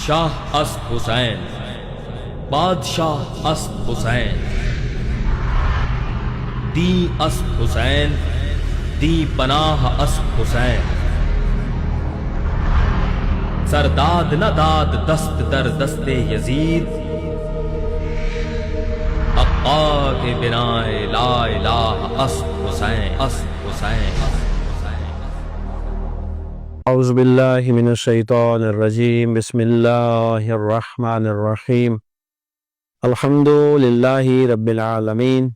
شاہ است حسین، بادشاہ است حسین، دی است حسین، دی پناہ است حسین، سرداد نہ داد دست در دست یزید، حقا کے بنائے لا الہ است حسین، است حسین۔ اعوذ باللہ من الشیطان الرجیم، بسم اللہ الرحمن الرحیم، الحمد للہ رب العالمین،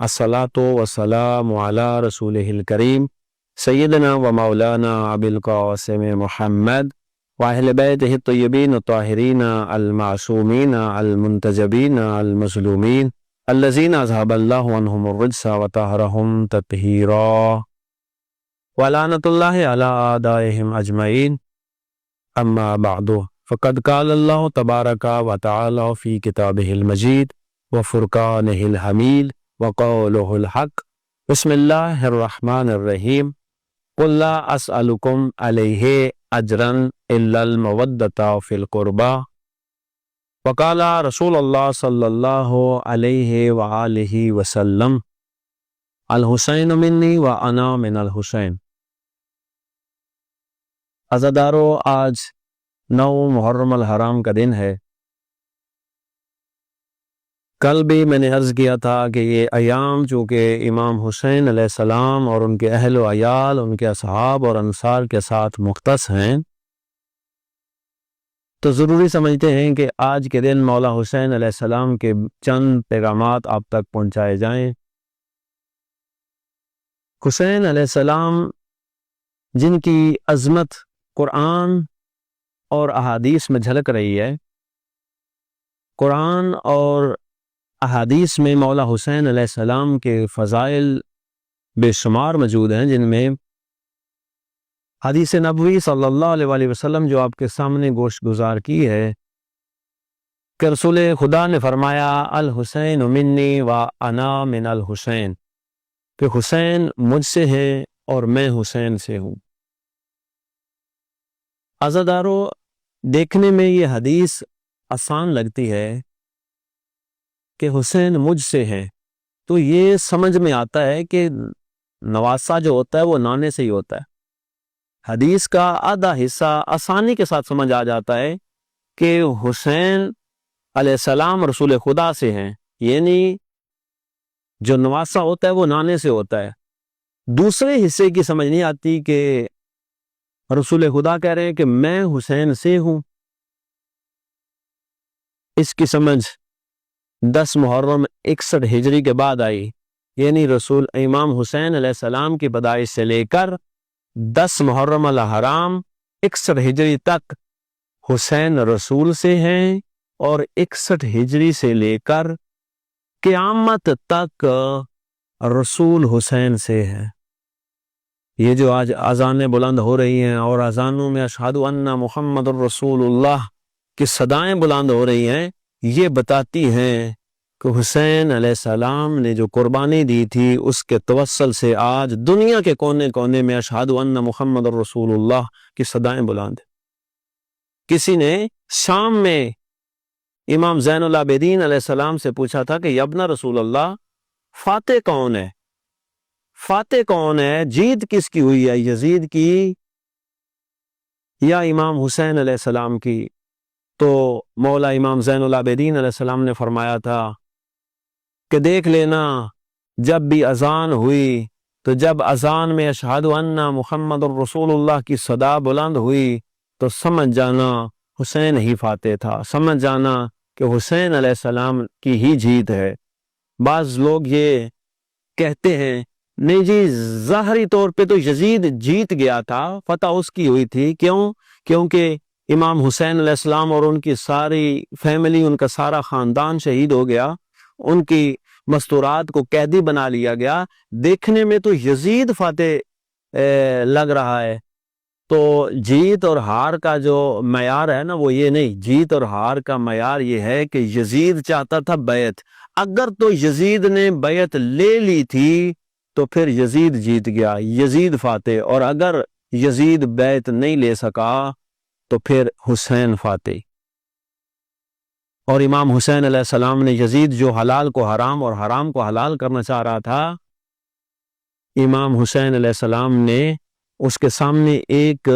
الصلاۃ والسلام علی رسولہ الکریم سیدنا و مولانا ابی القاسم محمد واہل بیتہ الطیبین الطاہرین المعصومین المنتجبین المظلومین الذین اذھب اللہ عنہم الرجس وطہرہم تطہیرا، ولعنۃ اللہ علی اعدائہم اجمعین، اما بعد، فقد قال اللہ تبارک و تعالی فی کتابہ المجید وفرقانہ الحمید وقولہ الحق، بسم اللہ الرحمن الرحیم، قل لا اسألکم علیہ اجرا الا المودۃ فی القربى، وقال رسول اللہ صلی اللہ علیہ وآلہ وسلم، الحسین منی وانا من الحسین۔ عزادارو، آج 9 محرم الحرام کا دن ہے۔ کل بھی میں نے عرض کیا تھا کہ یہ ایام چونکہ امام حسین علیہ السلام اور ان کے اہل و عیال، ان کے اصحاب اور انصار کے ساتھ مختص ہیں، تو ضروری سمجھتے ہیں کہ آج کے دن مولا حسین علیہ السلام کے چند پیغامات آپ تک پہنچائے جائیں۔ حسین علیہ السلام جن کی عظمت قرآن اور احادیث میں جھلک رہی ہے، قرآن اور احادیث میں مولا حسین علیہ السلام کے فضائل بے شمار موجود ہیں، جن میں حدیث نبوی صلی اللہ علیہ وآلہ وسلم جو آپ کے سامنے گوشت گزار کی ہے کہ رسول خدا نے فرمایا، الحسین منی و انا من الحسین، کہ حسین مجھ سے ہے اور میں حسین سے ہوں۔ عزادارو، دیکھنے میں یہ حدیث آسان لگتی ہے کہ حسین مجھ سے ہے، تو یہ سمجھ میں آتا ہے کہ نواسہ جو ہوتا ہے وہ نانے سے ہی ہوتا ہے۔ حدیث کا آدھا حصہ آسانی کے ساتھ سمجھ آ جاتا ہے کہ حسین علیہ السلام رسول خدا سے ہیں، یعنی جو نواسہ ہوتا ہے وہ نانے سے ہوتا ہے۔ دوسرے حصے کی سمجھ نہیں آتی کہ رسول خدا کہہ رہے ہیں کہ میں حسین سے ہوں۔ اس کی سمجھ 10 محرم 61 ہجری کے بعد آئی، یعنی رسول امام حسین علیہ السلام کی پیدائش سے لے کر 10 محرم الحرام 61 ہجری تک حسین رسول سے ہیں، اور 61 ہجری سے لے کر قیامت تک رسول حسین سے ہے۔ یہ جو آج اذانیں بلند ہو رہی ہیں اور اذانوں میں اشہد ان محمد الرسول اللہ کی صدائیں بلند ہو رہی ہیں، یہ بتاتی ہیں کہ حسین علیہ السلام نے جو قربانی دی تھی اس کے توسل سے آج دنیا کے کونے کونے میں اشہد ان محمد الرسول اللہ کی صدائیں بلند ہیں۔ کسی نے شام میں امام زین العابدین علیہ السلام سے پوچھا تھا کہ یابن رسول اللہ، فاتح کون ہے؟ فاتح کون ہے؟ جیت کس کی ہوئی ہے، یزید کی یا امام حسین علیہ السلام کی؟ تو مولا امام زین العابدین علیہ السلام نے فرمایا تھا کہ دیکھ لینا، جب بھی اذان ہوئی تو جب اذان میں اشہد ان محمد الرسول اللہ کی صدا بلند ہوئی تو سمجھ جانا حسین ہی فاتح تھا، سمجھ جانا کہ حسین علیہ السلام کی ہی جیت ہے۔ بعض لوگ یہ کہتے ہیں نہیں جی، ظاہری طور پہ تو یزید جیت گیا تھا، فتح اس کی ہوئی تھی، کیونکہ امام حسین علیہ السلام اور ان کی ساری فیملی، ان کا سارا خاندان شہید ہو گیا، ان کی مستورات کو قیدی بنا لیا گیا۔ دیکھنے میں تو یزید فاتح لگ رہا ہے، تو جیت اور ہار کا جو معیار ہے نا وہ یہ نہیں، جیت اور ہار کا معیار یہ ہے کہ یزید چاہتا تھا بیعت، اگر تو یزید نے بیعت لے لی تھی تو پھر یزید جیت گیا، یزید فاتح، اور اگر یزید بیعت نہیں لے سکا تو پھر حسین فاتح۔ اور امام حسین علیہ السلام نے یزید جو حلال کو حرام اور حرام کو حلال کرنا چاہ رہا تھا، امام حسین علیہ السلام نے اس کے سامنے ایک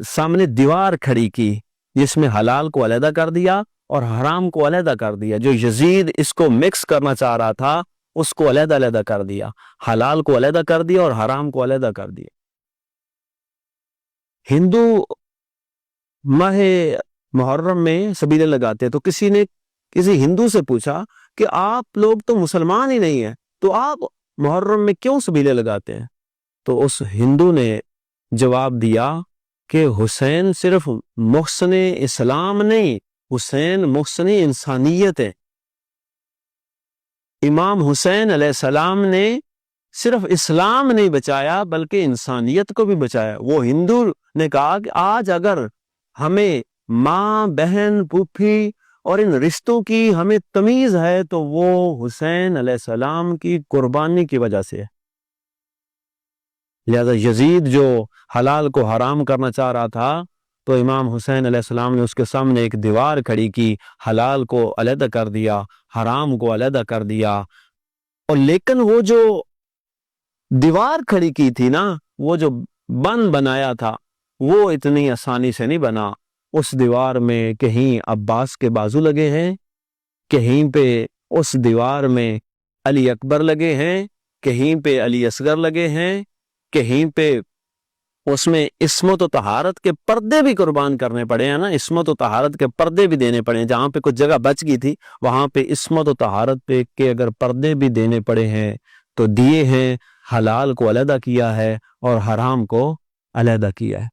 سامنے دیوار کھڑی کی جس میں حلال کو علیحدہ کر دیا اور حرام کو علیحدہ کر دیا۔ جو یزید اس کو مکس کرنا چاہ رہا تھا اس کو علیحدہ علیحدہ کر دیا، حلال کو علیحدہ کر دیا اور حرام کو علیحدہ کر دیا۔ ہندو ماہ محرم میں سبیلے لگاتے، تو کسی نے کسی ہندو سے پوچھا کہ آپ لوگ تو مسلمان ہی نہیں ہیں، تو آپ محرم میں کیوں سبیلے لگاتے ہیں؟ تو اس ہندو نے جواب دیا کہ حسین صرف محسن اسلام نہیں، حسین محسن انسانیت ہے۔ امام حسین علیہ السلام نے صرف اسلام نہیں بچایا بلکہ انسانیت کو بھی بچایا۔ وہ ہندو نے کہا کہ آج اگر ہمیں ماں، بہن، پھوپھی اور ان رشتوں کی ہمیں تمیز ہے تو وہ حسین علیہ السلام کی قربانی کی وجہ سے ہے۔ لہذا یزید جو حلال کو حرام کرنا چاہ رہا تھا تو امام حسین علیہ السلام نے اس کے سامنے ایک دیوار کھڑی کی، حلال کو علیحدہ کر دیا، حرام کو علیحدہ کر دیا۔ اور لیکن وہ جو دیوار کھڑی کی تھی نا، وہ جو بنایا تھا وہ اتنی آسانی سے نہیں بنا۔ اس دیوار میں کہیں عباس کے بازو لگے ہیں، کہیں پہ اس دیوار میں علی اکبر لگے ہیں، کہیں پہ علی اصغر لگے ہیں، کہیں پہ اس میں عصمت و طہارت کے پردے بھی قربان کرنے پڑے ہیں نا، عصمت و طہارت کے پردے بھی دینے پڑے ہیں۔ جہاں پہ کچھ جگہ بچ گئی تھی وہاں پہ عصمت و طہارت پہ کے اگر پردے بھی دینے پڑے ہیں تو دیے ہیں۔ حلال کو علیحدہ کیا ہے اور حرام کو علیحدہ کیا ہے۔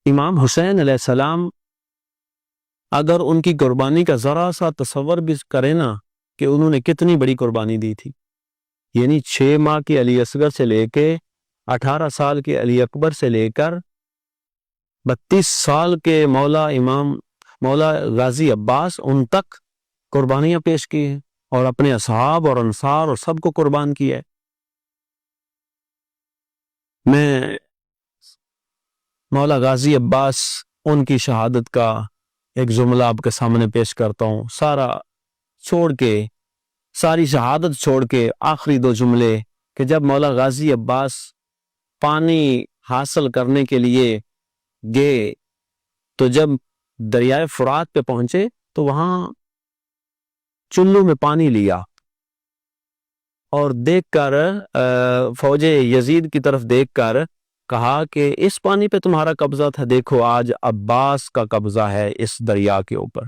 امام حسین علیہ السلام اگر ان کی قربانی کا ذرا سا تصور بھی کرے نا کہ انہوں نے کتنی بڑی قربانی دی تھی، یعنی 6 ماہ کی علی اصغر سے لے کے 18 سال کے علی اکبر سے لے کر 32 سال کے مولا غازی عباس، ان تک قربانیاں پیش کی ہیں اور اپنے اصحاب اور انصار اور سب کو قربان کیا ہے۔ میں مولا غازی عباس ان کی شہادت کا ایک جملہ آپ کے سامنے پیش کرتا ہوں، ساری شہادت چھوڑ کے آخری 2 جملے کہ جب مولا غازی عباس پانی حاصل کرنے کے لیے گئے تو جب دریائے فرات پہ پہنچے تو وہاں چلو میں پانی لیا اور دیکھ کر فوج یزید کی طرف دیکھ کر کہا کہ اس پانی پہ تمہارا قبضہ تھا، دیکھو آج عباس کا قبضہ ہے اس دریا کے اوپر۔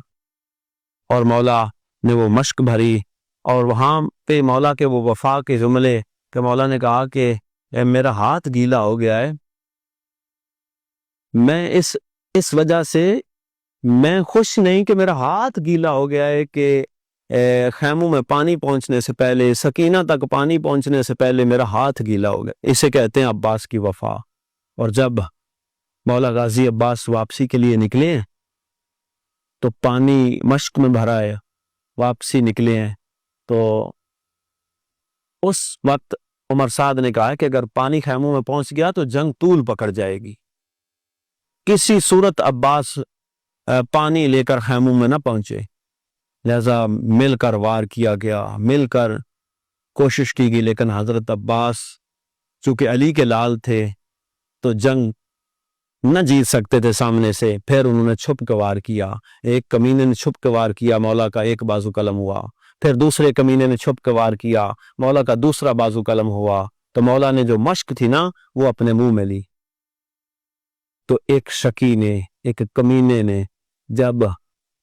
اور مولا نے وہ مشق بھری اور وہاں پہ مولا کے وہ وفا کے جملے کہ مولا نے کہا کہ میرا ہاتھ گیلا ہو گیا ہے، میں اس وجہ سے میں خوش نہیں کہ میرا ہاتھ گیلا ہو گیا ہے کہ خیموں میں پانی پہنچنے سے پہلے، سکینہ تک پانی پہنچنے سے پہلے میرا ہاتھ گیلا ہو گیا۔ اسے کہتے ہیں عباس کی وفا۔ اور جب مولا غازی عباس واپسی کے لیے نکلے ہیں تو پانی مشق میں بھرا ہے، واپسی نکلے ہیں تو اس وقت عمر سعد نے کہا کہ اگر پانی خیموں میں پہنچ گیا تو جنگ طول پکڑ جائے گی، کسی صورت عباس پانی لے کر خیموں میں نہ پہنچے، لہذا مل کر وار کیا گیا، مل کر کوشش کی گئی۔ لیکن حضرت عباس چونکہ علی کے لال تھے تو جنگ نہ جیت سکتے تھے سامنے سے، پھر انہوں نے چھپ کے وار کیا۔ ایک کمینے نے چھپ کے وار کیا، مولا کا ایک بازو قلم ہوا، پھر دوسرے کمینے نے چھپ کے وار کیا، مولا کا دوسرا بازو قلم ہوا، تو مولا نے جو مشق تھی نا وہ اپنے منہ میں لی۔ تو ایک شکی نے، ایک کمینے نے جب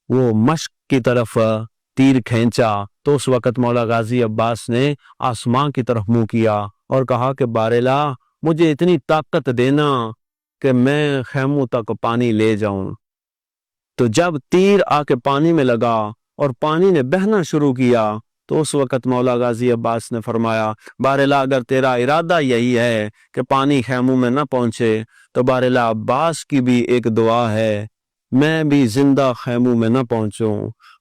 وہ مشق کی طرف تیر کھینچا تو اس وقت مولا غازی عباس نے آسمان کی طرف منہ کیا اور کہا کہ بارلا مجھے اتنی طاقت دینا کہ میں خیموں تک پانی لے جاؤں۔ تو جب تیر آ کے پانی میں لگا اور پانی نے بہنا شروع کیا تو اس وقت مولا غازی عباس نے فرمایا بارلا اگر تیرا ارادہ یہی ہے کہ پانی خیموں میں نہ پہنچے تو بارلا عباس کی بھی ایک دعا ہے، میں بھی زندہ خیموں میں نہ پہنچوں۔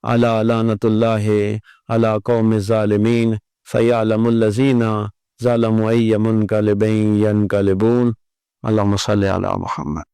الا لعنت اللہ علی قوم الظالمین فیعلم الذین ظلموا ای منقلب ینقلبون۔ اللہم صلی علی محمد۔